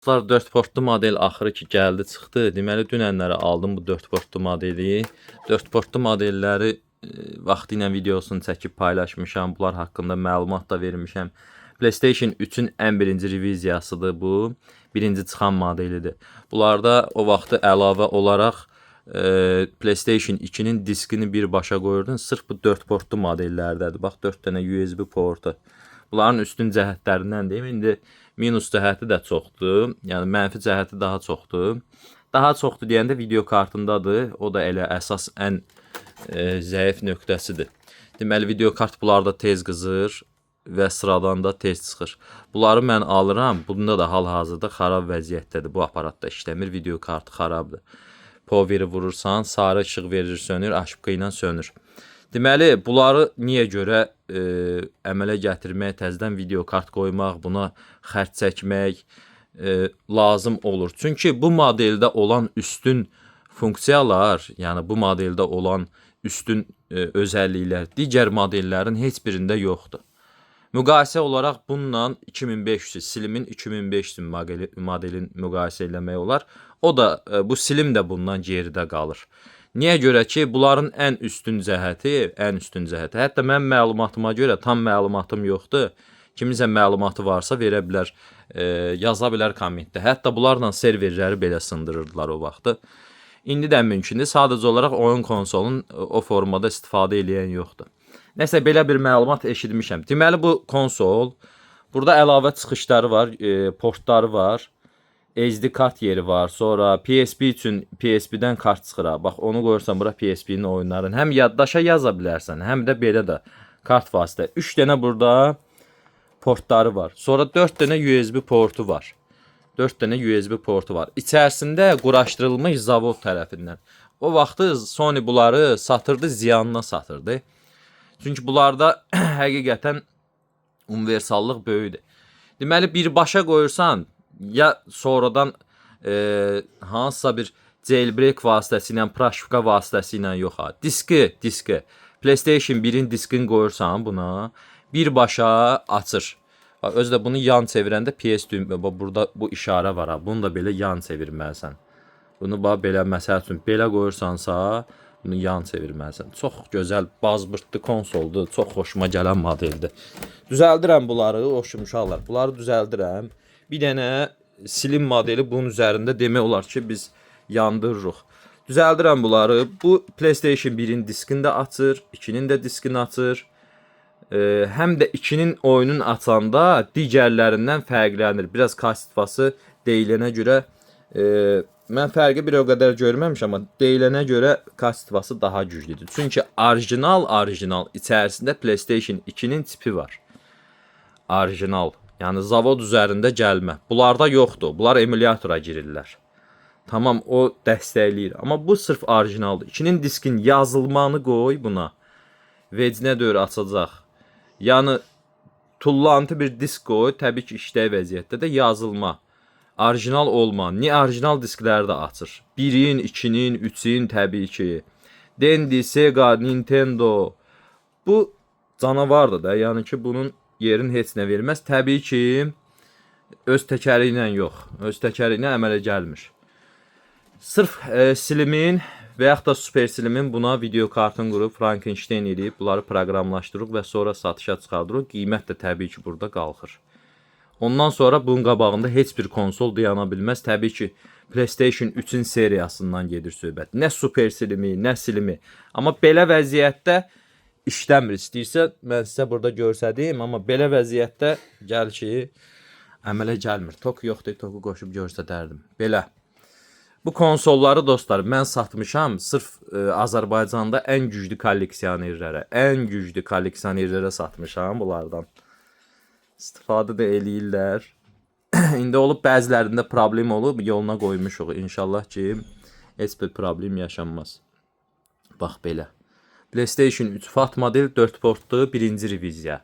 Dostlar 4 portlu model axırı ki gəldi çıxdı. Deməli dünənləri aldım bu 4 portlu modeli. 4 portlu modelləri vaxtı ilə videosunu çəkib paylaşmışam. Bunlar haqqında məlumat da vermişəm. PlayStation 3-ün ən birinci reviziyasıdır bu. Birinci çıxan modelidir. Bunlarda o vaxtı əlavə olaraq PlayStation 2-nin diskini birbaşa qoyurdun. Sırf bu 4 portlu modellərdədir. Bax 4 dənə USB portu. Bunların üstün cəhətlərindən deyim. İndi minus cəhəti də çoxdur. Yəni mənfi cəhəti daha çoxdur. Daha çoxdur deyəndə video kartındadır. O da elə əsas ən zəif nöqtəsidir. Deməli video kart bunlarda tez qızır və sıradan da tez çıxır. Bunları mən alıram. Bunda da hal-hazırda xarab vəziyyətdədir. Bu aparatda işləmir. Video kartı xarabdır. Poweri vurursan, sarı işıq verir, sönür, aşıqı ilə sönür. Deməli, bunları niyə görə əmələ gətirmək, təzədən video kart qoymaq, buna xərc çəkmək lazım olur. Çünki bu modeldə olan üstün funksiyalar, yəni bu modeldə olan üstün özəlliklər digər modellərin heç birində yoxdur. Müqayisə olaraq bununla 2500, Slim'in 2500 modelin müqayisə eləmək olar. O da, bu Slim də bundan geridə qalır. Niyə görə ki, bunların ən üstün cəhəti, hətta mənim məlumatıma görə tam məlumatım yoxdur. Kiminsə məlumatı varsa verə bilər, yaza bilər kommentdə. Hətta bunlarla serverləri belə sındırırdılar o vaxtı. İndi də mümkündür. Sadəcə olaraq oyun konsolunun o formada istifadə edən yoxdur. Nəsə belə bir məlumat eşitmişəm. Deməli bu konsol, burada əlavə çıxışları var, portları var. SD kart yeri var. Sonra PSP üçün PSP-dən kart çıxır. Bax onu qoyursan bura PSP-nin oyunlarını həm yaddaşa yaza bilərsən, həm də belə də kart vasitə. 3 dənə burada portları var. Sonra 4 dənə USB portu var. 4 dənə USB portu var. İçərisində quraşdırılmış zavod tərəfindən. O vaxtı Sony bunları satırdı, ziyanına satırdı. Çünki bunlarda həqiqətən universallıq böyükdür. Deməli birbaşa qoyursan, ya sonradan hansısa bir jailbreak vasitəsilə, praşivka vasitəsilə yox ha. Diski, PlayStation 1-in diskini qoyursan buna, birbaşa açır. Özü də bunu yan çevirəndə PS düymə, burada bu işarə var ha. Bunu da belə yan çevirməlisən. Bunu belə məsəl üçün belə qoyursansa, bunu yan çevirməlisən. Çox gözəl, bazbırtlı konsoldur, çox xoşuma gələn modeldir. Düzəldirəm bunları, uşaqlar. Bunları düzəldirəm. Bir dənə Slim modeli bunun üzərində demək olar ki, biz yandırırıq. Düzəldirəm bunları. Bu PlayStation 1-in diskini də açır, 2-nin də diskini açır. Həm də 2-nin oyunun açanda digərlərindən fərqlənir. Biraz kastifası deyilənə görə, mən fərqi bir o qədər görməmişəm, amma deyilənə görə kastifası daha güclüdür. Çünki orijinal içərisində PlayStation 2-nin tipi var. Orijinal. Yəni zavod üzərində gəlmə. Bunlarda yoxdur. Bunlar emulyatora girirlər. Tamam, o dəstəkləyir. Amma bu sırf orijinaldır. 2-nin diskin yazılmanı qoy buna. Vecinə döyür açacaq. Yəni tullantı bir disk qoy. Təbii ki, işləyə vəziyyətdə də yazılma. Orijinal olma. Niyə orijinal diskləri də açır? 1-in, 2-nin, 3-in təbii ki. Dendy, Sega, Nintendo. Bu canavardır da. Yəni ki, bunun yerin heç nə verməz. Təbii ki, öz təkəri ilə yox. Öz təkəri ilə əmələ gəlmir. Sırf Slim'in və yaxud da Super Slim'in buna video kartını qurub, Frankenstein edib, bunları proqramlaşdırıb və sonra satışa çıxardırıq. Qiymət də təbii ki, burada qalxır. Ondan sonra bunun qabağında heç bir konsol dayana bilməz. Təbii ki, PlayStation 3-ün seriyasından gedir söhbət. Nə Super Slim'i, nə Slim'i. Amma belə vəziyyətdə işləmir. İstəyirsə mən sizə burada göstərdim, amma belə vəziyyətdə gəl ki, əmələ gəlmir. Tok yoxdur, toku qoşub göstərərdim. Belə. Bu konsolları dostlar mən satmışam sırf Azərbaycanda ən güclü kolleksionerlərə satmışam bunlardan. İstifadə də eləyirlər. İndi olub bəzilərində problem olub, yoluna qoymuşuq. İnşallah ki, heç bir problem yaşanmaz. Bax belə. PlayStation 3 FAT model 4 portlu birinci reviziya.